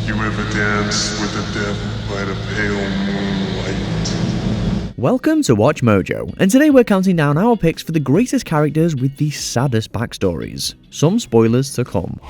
You ever dance with the devil by the pale moonlight? Welcome to Watch Mojo, and today we're counting down our picks for the greatest characters with the saddest backstories. Some spoilers to come.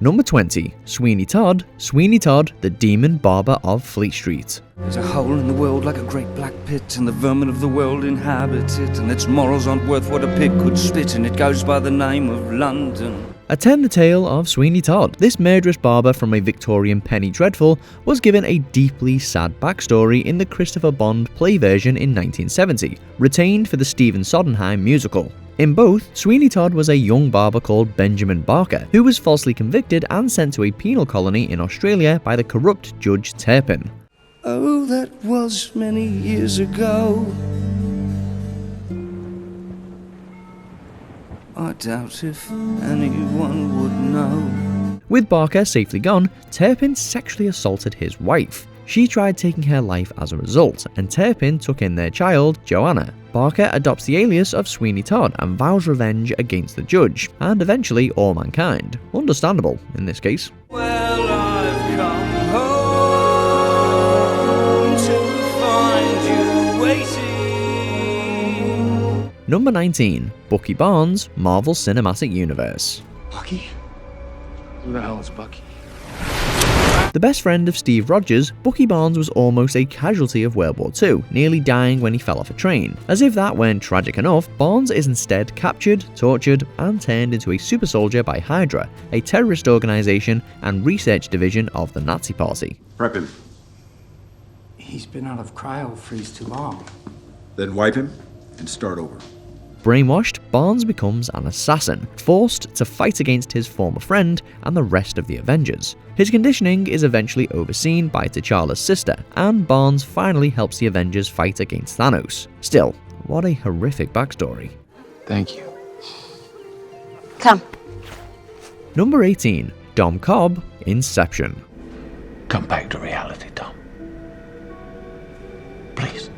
Number 20. Sweeney Todd. Sweeney Todd, the demon barber of Fleet Street. There's a hole in the world like a great black pit, and the vermin of the world inhabit it, and its morals aren't worth what a pig could spit, and it goes by the name of London. Attend the tale of Sweeney Todd. This murderous barber from a Victorian penny dreadful was given a deeply sad backstory in the Christopher Bond play version in 1970, retained for the Stephen Sondheim musical. In both, Sweeney Todd was a young barber called Benjamin Barker, who was falsely convicted and sent to a penal colony in Australia by the corrupt Judge Turpin. Oh, that was many years ago. I doubt if anyone would know. With Barker safely gone, Turpin sexually assaulted his wife. She tried taking her life as a result, and Turpin took in their child, Joanna. Barker adopts the alias of Sweeney Todd and vows revenge against the judge, and eventually all mankind. Understandable, in this case. Well, I've come home to find you waiting. Number 19. Bucky Barnes, Marvel Cinematic Universe. Bucky? Who the hell is Bucky? The best friend of Steve Rogers, Bucky Barnes was almost a casualty of World War II, nearly dying when he fell off a train. As if that weren't tragic enough, Barnes is instead captured, tortured, and turned into a super soldier by Hydra, a terrorist organization and research division of the Nazi Party. Prep him. He's been out of cryo-freeze too long. Then wipe him and start over. Brainwashed, Barnes becomes an assassin, forced to fight against his former friend and the rest of the Avengers. His conditioning is eventually overseen by T'Challa's sister, and Barnes finally helps the Avengers fight against Thanos. Still, what a horrific backstory. Thank you. Come. Number 18. Dom Cobb, Inception. Come back to reality, Tom. Please.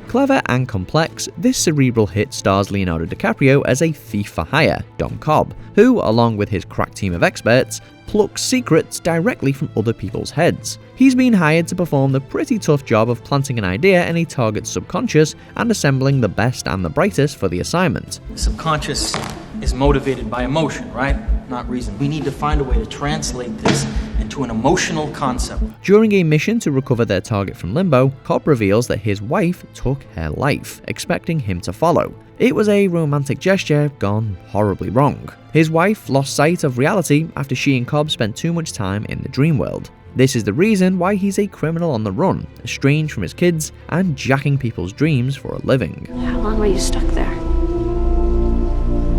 Clever and complex, this cerebral hit stars Leonardo DiCaprio as a thief for hire, Dom Cobb, who, along with his crack team of experts, plucks secrets directly from other people's heads. He's been hired to perform the pretty tough job of planting an idea in a target's subconscious and assembling the best and the brightest for the assignment. Subconscious is motivated by emotion, right? Not reason. We need to find a way to translate this into an emotional concept. During a mission to recover their target from limbo, Cobb reveals that his wife took her life, expecting him to follow. It was a romantic gesture gone horribly wrong. His wife lost sight of reality after she and Cobb spent too much time in the dream world. This is the reason why he's a criminal on the run, estranged from his kids, and jacking people's dreams for a living. How long were you stuck there?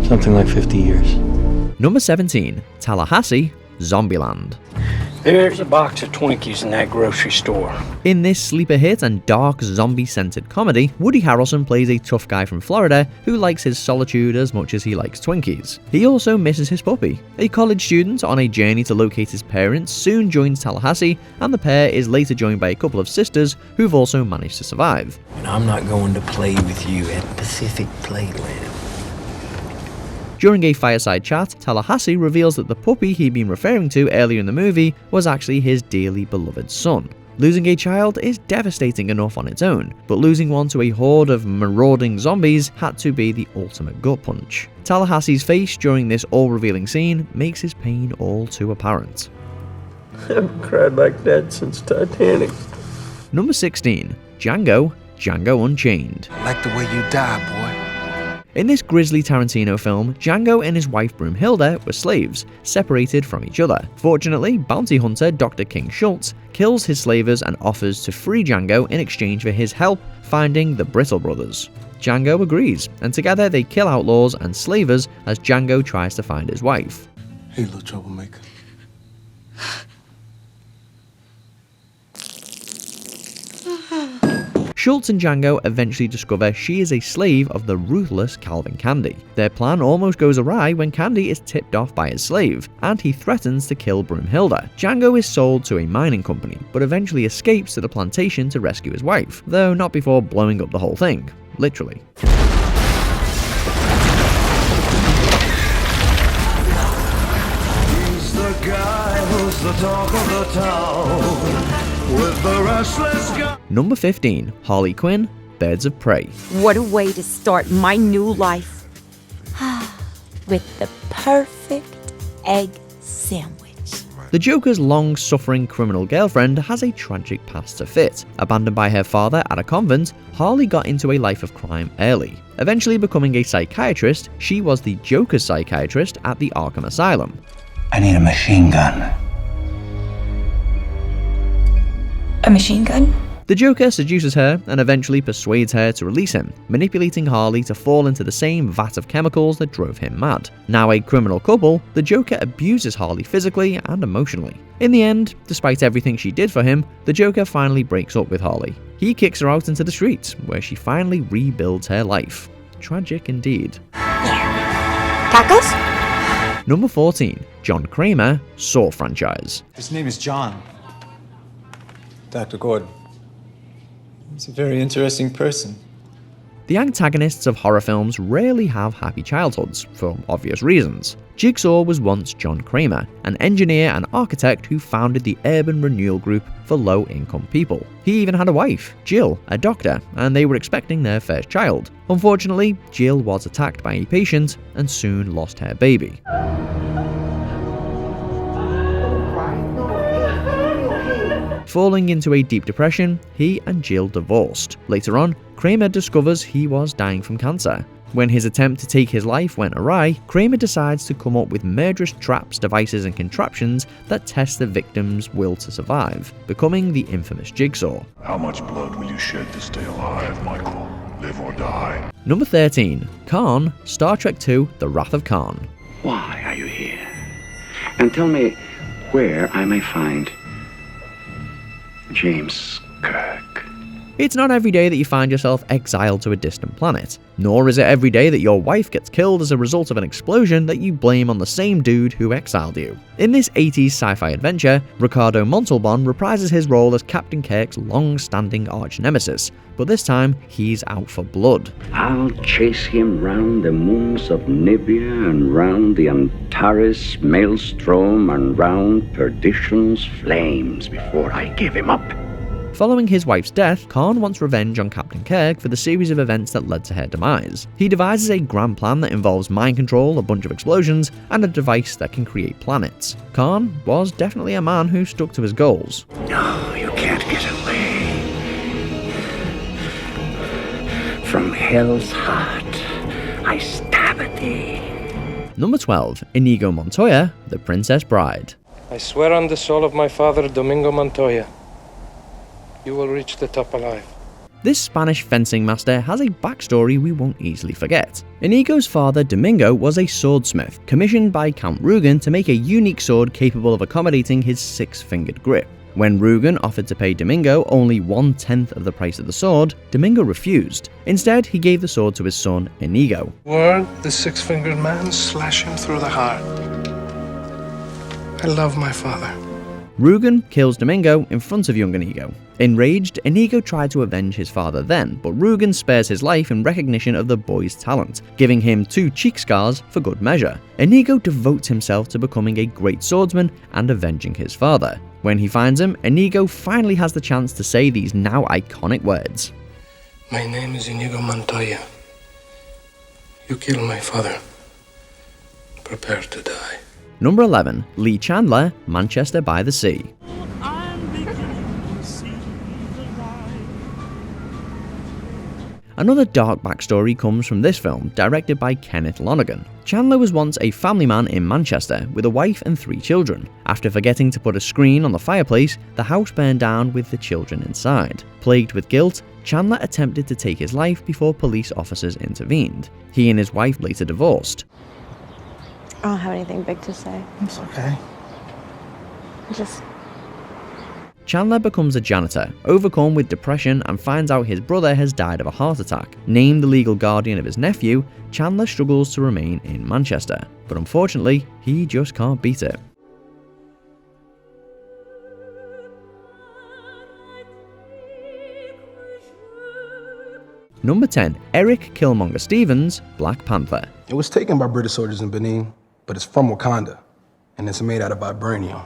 Something like 50 years. Number 17. Tallahassee, Zombieland. There's a box of Twinkies in that grocery store. In this sleeper hit and dark zombie-centered comedy, Woody Harrelson plays a tough guy from Florida who likes his solitude as much as he likes Twinkies. He also misses his puppy. A college student on a journey to locate his parents soon joins Tallahassee, and the pair is later joined by a couple of sisters who've also managed to survive. And I'm not going to play with you at Pacific Playland. During a fireside chat, Tallahassee reveals that the puppy he'd been referring to earlier in the movie was actually his dearly beloved son. Losing a child is devastating enough on its own, but losing one to a horde of marauding zombies had to be the ultimate gut punch. Tallahassee's face during this all-revealing scene makes his pain all too apparent. I haven't cried like that since Titanic. Number 16. Django, Django Unchained. I like the way you die, boy. In this grisly Tarantino film, Django and his wife Broomhilda were slaves, separated from each other. Fortunately, bounty hunter Dr. King Schultz kills his slavers and offers to free Django in exchange for his help finding the Brittle brothers. Django agrees, and together they kill outlaws and slavers as Django tries to find his wife. Hey, little troublemaker. Schultz and Django eventually discover she is a slave of the ruthless Calvin Candy. Their plan almost goes awry when Candy is tipped off by his slave, and he threatens to kill Broomhilda. Django is sold to a mining company, but eventually escapes to the plantation to rescue his wife, though not before blowing up the whole thing. Literally. the talk of the town with the restless guy. Number 15. Harley Quinn, Birds of Prey. What a way to start my new life. With the perfect egg sandwich. The Joker's long-suffering criminal girlfriend has a tragic past to fit. Abandoned by her father at a convent, Harley got into a life of crime early. Eventually becoming a psychiatrist, she was the Joker's psychiatrist at the Arkham Asylum. I need a machine gun. A machine gun? The Joker seduces her and eventually persuades her to release him, manipulating Harley to fall into the same vat of chemicals that drove him mad. Now a criminal couple, the Joker abuses Harley physically and emotionally. In the end, despite everything she did for him, the Joker finally breaks up with Harley. He kicks her out into the streets, where she finally rebuilds her life. Tragic indeed. Tacos? Number 14. John Kramer, Saw franchise. His name is John. Dr. Gordon. He's a very interesting person. The antagonists of horror films rarely have happy childhoods, for obvious reasons. Jigsaw was once John Kramer, an engineer and architect who founded the Urban Renewal Group for low-income people. He even had a wife, Jill, a doctor, and they were expecting their first child. Unfortunately, Jill was attacked by a patient and soon lost her baby. Falling into a deep depression, he and Jill divorced. Later on, Kramer discovers he was dying from cancer. When his attempt to take his life went awry, Kramer decides to come up with murderous traps, devices, and contraptions that test the victim's will to survive, becoming the infamous Jigsaw. How much blood will you shed to stay alive, Michael? Live or die? Number 13. Khan, Star Trek II, The Wrath of Khan. Why are you here? And tell me where I may find James Kirk. It's not every day that you find yourself exiled to a distant planet, nor is it every day that your wife gets killed as a result of an explosion that you blame on the same dude who exiled you. In this 80s sci-fi adventure, Ricardo Montalban reprises his role as Captain Kirk's long-standing arch-nemesis, but this time he's out for blood. I'll chase him round the moons of Nibia and round the Antares maelstrom and round perdition's flames before I give him up. Following his wife's death, Khan wants revenge on Captain Kirk for the series of events that led to her demise. He devises a grand plan that involves mind control, a bunch of explosions, and a device that can create planets. Khan was definitely a man who stuck to his goals. No, you can't get away from hell's heart. I stab at thee. Number 12. Inigo Montoya, The Princess Bride. I swear on the soul of my father, Domingo Montoya, you will reach the top alive. This Spanish fencing master has a backstory we won't easily forget. Inigo's father, Domingo, was a swordsmith, commissioned by Count Rugen to make a unique sword capable of accommodating his six-fingered grip. When Rugen offered to pay Domingo only 1/10 of the price of the sword, Domingo refused. Instead, he gave the sword to his son, Inigo. Word, the six-fingered man, slash him through the heart. I love my father. Rugen kills Domingo in front of young Inigo. Enraged, Inigo tried to avenge his father then, but Rugen spares his life in recognition of the boy's talent, giving him 2 cheek scars for good measure. Inigo devotes himself to becoming a great swordsman and avenging his father. When he finds him, Inigo finally has the chance to say these now iconic words. My name is Inigo Montoya. You killed my father. Prepare to die. Number 11. Lee Chandler, Manchester by the Sea. Another dark backstory comes from this film, directed by Kenneth Lonergan. Chandler was once a family man in Manchester with a wife and 3 children. After forgetting to put a screen on the fireplace, the house burned down with the children inside. Plagued with guilt, Chandler attempted to take his life before police officers intervened. He and his wife later divorced. I don't have anything big to say. It's okay. Chandler becomes a janitor, overcome with depression, and finds out his brother has died of a heart attack. Named the legal guardian of his nephew, Chandler struggles to remain in Manchester, but unfortunately, he just can't beat it. Number 10. Erik Killmonger Stevens, Black Panther. It was taken by British soldiers in Benin, but it's from Wakanda, and it's made out of vibranium.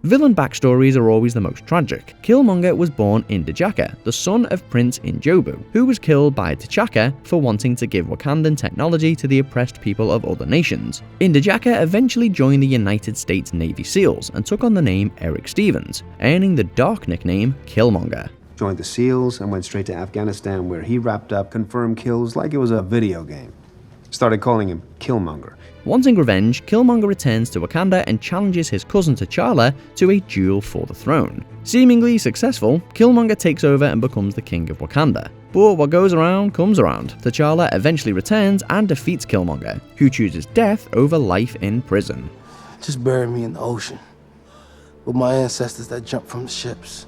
Villain backstories are always the most tragic. Killmonger was born in Dajaka, the son of Prince Injobu, who was killed by T'Chaka for wanting to give Wakandan technology to the oppressed people of other nations. Indijaka eventually joined the United States Navy SEALs and took on the name Eric Stevens, earning the dark nickname Killmonger. Joined the SEALs and went straight to Afghanistan, where he wrapped up confirmed kills like it was a video game. Started calling him Killmonger. Wanting revenge, Killmonger returns to Wakanda and challenges his cousin T'Challa to a duel for the throne. Seemingly successful, Killmonger takes over and becomes the king of Wakanda. But what goes around comes around. T'Challa eventually returns and defeats Killmonger, who chooses death over life in prison. Just bury me in the ocean with my ancestors that jumped from the ships.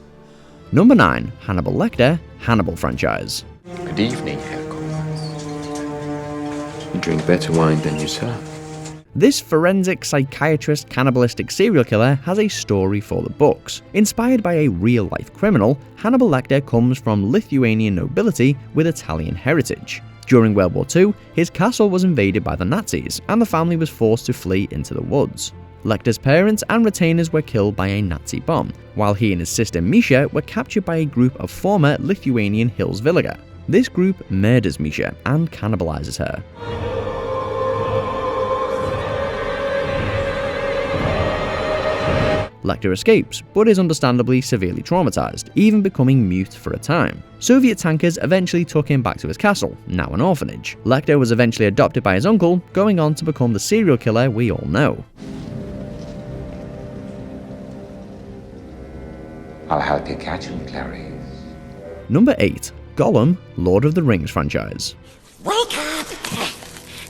Number 9. Hannibal Lecter, Hannibal franchise. Good evening, Herr Koba. You drink better wine than you serve. This forensic psychiatrist cannibalistic serial killer has a story for the books. Inspired by a real-life criminal, Hannibal Lecter comes from Lithuanian nobility with Italian heritage. During World War II, his castle was invaded by the Nazis, and the family was forced to flee into the woods. Lecter's parents and retainers were killed by a Nazi bomb, while he and his sister Misha were captured by a group of former Lithuanian Hills-Villiger. This group murders Misha and cannibalizes her. Lecter escapes, but is understandably severely traumatized, even becoming mute for a time. Soviet tankers eventually took him back to his castle, now an orphanage. Lecter was eventually adopted by his uncle, going on to become the serial killer we all know. I'll help you catch him, Clarice. Number 8. Gollum, Lord of the Rings franchise. Wake up!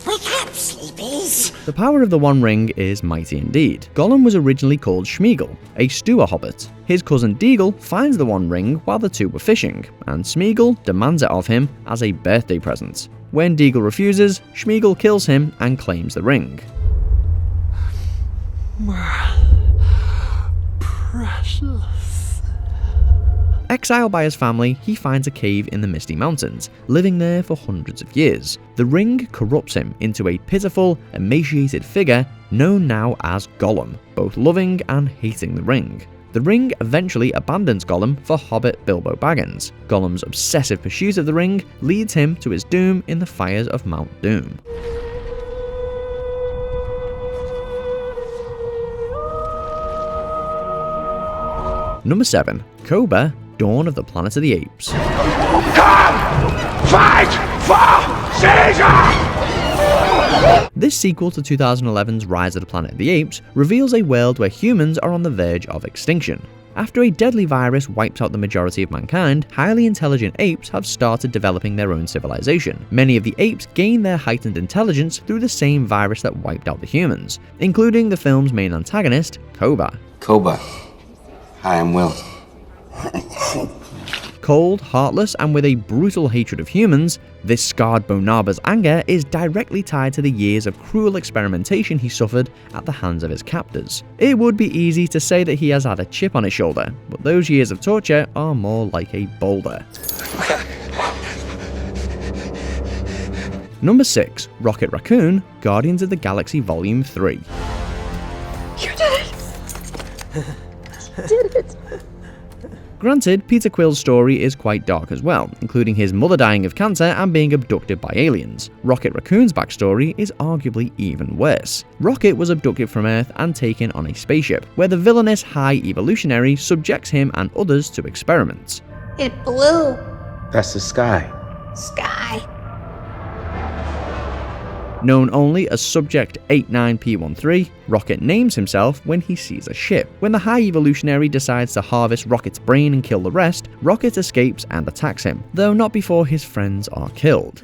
Wake up, sleepies! The power of the One Ring is mighty indeed. Gollum was originally called Smeagol, a Stewer hobbit. His cousin Deagle finds the One Ring while the two were fishing, and Smeagol demands it of him as a birthday present. When Deagle refuses, Smeagol kills him and claims the ring. Precious. Exiled by his family, he finds a cave in the Misty Mountains, living there for hundreds of years. The ring corrupts him into a pitiful, emaciated figure known now as Gollum, both loving and hating the ring. The ring eventually abandons Gollum for Hobbit Bilbo Baggins. Gollum's obsessive pursuit of the ring leads him to his doom in the fires of Mount Doom. Number 7. Koba, Dawn of the Planet of the Apes. Come! Fight for Caesar! This sequel to 2011's Rise of the Planet of the Apes reveals a world where humans are on the verge of extinction. After a deadly virus wiped out the majority of mankind, highly intelligent apes have started developing their own civilization. Many of the apes gain their heightened intelligence through the same virus that wiped out the humans, including the film's main antagonist, Koba. Koba. Hi, I'm Will. Cold, heartless, and with a brutal hatred of humans, this scarred Bonaba's anger is directly tied to the years of cruel experimentation he suffered at the hands of his captors. It would be easy to say that he has had a chip on his shoulder, but those years of torture are more like a boulder. Number 6. Rocket Raccoon, Guardians of the Galaxy Volume 3. You did it! Did it! Granted, Peter Quill's story is quite dark as well, including his mother dying of cancer and being abducted by aliens. Rocket Raccoon's backstory is arguably even worse. Rocket was abducted from Earth and taken on a spaceship, where the villainous High Evolutionary subjects him and others to experiments. It blew. That's the sky. Sky. Known only as Subject 89P13, Rocket names himself when he sees a ship. When the High Evolutionary decides to harvest Rocket's brain and kill the rest, Rocket escapes and attacks him, though not before his friends are killed.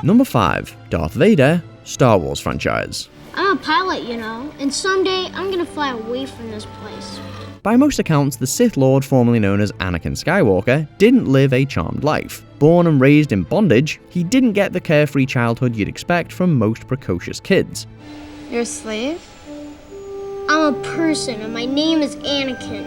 Number 5. Darth Vader, Star Wars franchise. I'm a pilot, you know, and someday I'm gonna fly away from this place. By most accounts, the Sith Lord formerly known as Anakin Skywalker didn't live a charmed life. Born and raised in bondage, he didn't get the carefree childhood you'd expect from most precocious kids. You're a slave? I'm a person and my name is Anakin.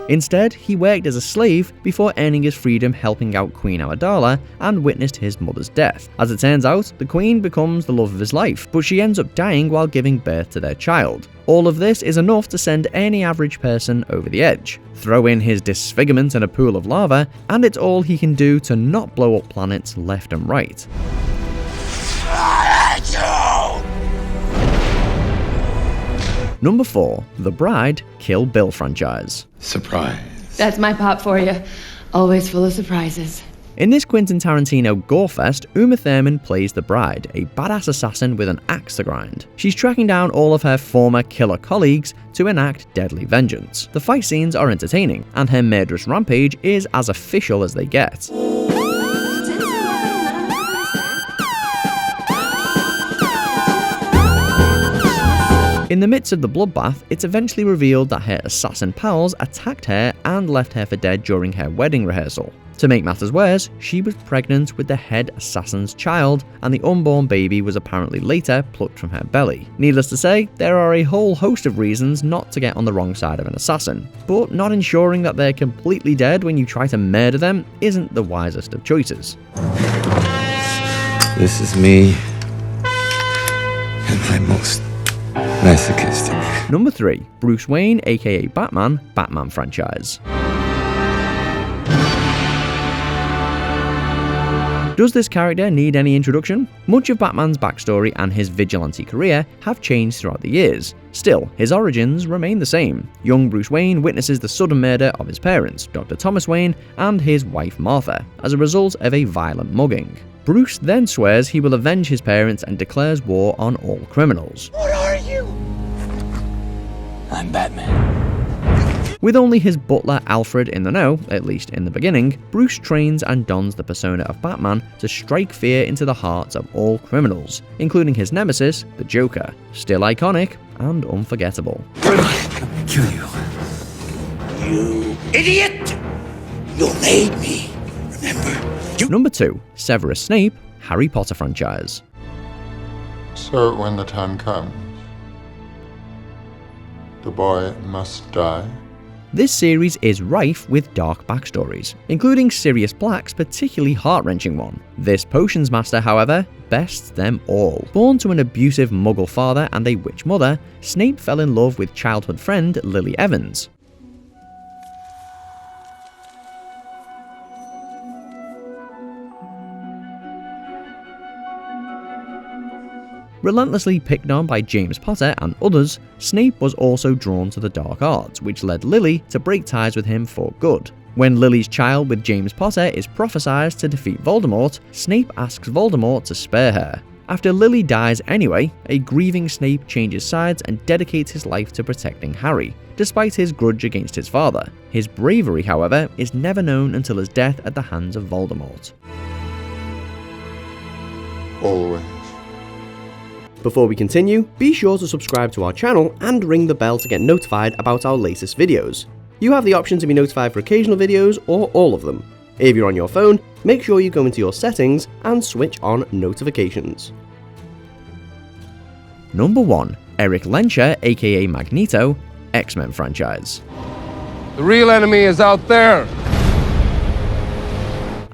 Instead, he worked as a slave before earning his freedom helping out Queen Amidala and witnessed his mother's death. As it turns out, the Queen becomes the love of his life, but she ends up dying while giving birth to their child. All of this is enough to send any average person over the edge. Throw in his disfigurement in a pool of lava, and it's all he can do to not blow up planets left and right. Number 4. The Bride, Kill Bill franchise. Surprise. That's my pop for you. Always full of surprises. In this Quentin Tarantino gorefest, Uma Thurman plays the Bride, a badass assassin with an axe to grind. She's tracking down all of her former killer colleagues to enact deadly vengeance. The fight scenes are entertaining, and her murderous rampage is as official as they get. In the midst of the bloodbath, it's eventually revealed that her assassin pals attacked her and left her for dead during her wedding rehearsal. To make matters worse, she was pregnant with the head assassin's child, and the unborn baby was apparently later plucked from her belly. Needless to say, there are a whole host of reasons not to get on the wrong side of an assassin, but not ensuring that they're completely dead when you try to murder them isn't the wisest of choices. This is me and my most masochistic. Number 3. Bruce Wayne aka Batman, Batman franchise. Does this character need any introduction? Much of Batman's backstory and his vigilante career have changed throughout the years. Still, his origins remain the same. Young Bruce Wayne witnesses the sudden murder of his parents, Dr. Thomas Wayne and his wife Martha, as a result of a violent mugging. Bruce then swears he will avenge his parents and declares war on all criminals. What are you? I'm Batman. With only his butler Alfred in the know, at least in the beginning, Bruce trains and dons the persona of Batman to strike fear into the hearts of all criminals, including his nemesis, the Joker. Still iconic and unforgettable. Kill you. You idiot! You made me. Remember? Number 2. Severus Snape, Harry Potter franchise. So when the time comes, the boy must die. This series is rife with dark backstories, including Sirius Black's particularly heart-wrenching one. This potions master, however, bests them all. Born to an abusive muggle father and a witch mother, Snape fell in love with childhood friend Lily Evans. Relentlessly picked on by James Potter and others, Snape was also drawn to the dark arts, which led Lily to break ties with him for good. When Lily's child with James Potter is prophesied to defeat Voldemort, Snape asks Voldemort to spare her. After Lily dies anyway, a grieving Snape changes sides and dedicates his life to protecting Harry, despite his grudge against his father. His bravery, however, is never known until his death at the hands of Voldemort. Always. Before we continue, be sure to subscribe to our channel and ring the bell to get notified about our latest videos. You have the option to be notified for occasional videos or all of them. If you're on your phone, make sure you go into your settings and switch on notifications. Number 1. Erik Killmonger aka Magneto, X-Men franchise. The real enemy is out there.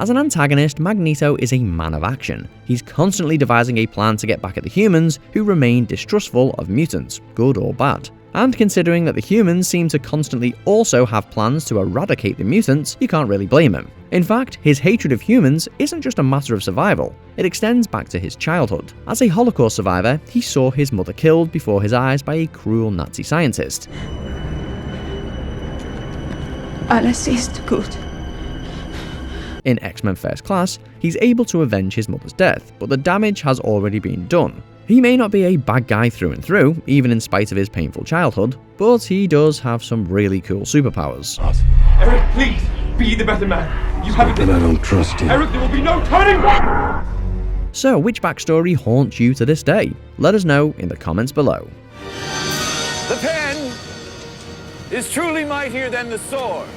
As an antagonist, Magneto is a man of action. He's constantly devising a plan to get back at the humans who remain distrustful of mutants, good or bad. And considering that the humans seem to constantly also have plans to eradicate the mutants, you can't really blame him. In fact, his hatred of humans isn't just a matter of survival, it extends back to his childhood. As a Holocaust survivor, he saw his mother killed before his eyes by a cruel Nazi scientist. Alles ist gut. In X-Men First Class, he's able to avenge his mother's death, but the damage has already been done. He may not be a bad guy through and through, even in spite of his painful childhood, but he does have some really cool superpowers. Erik, please, be the better man. You have it. But I don't trust you. Erik, there will be no turning back! So, which backstory haunts you to this day? Let us know in the comments below. The pen is truly mightier than the sword.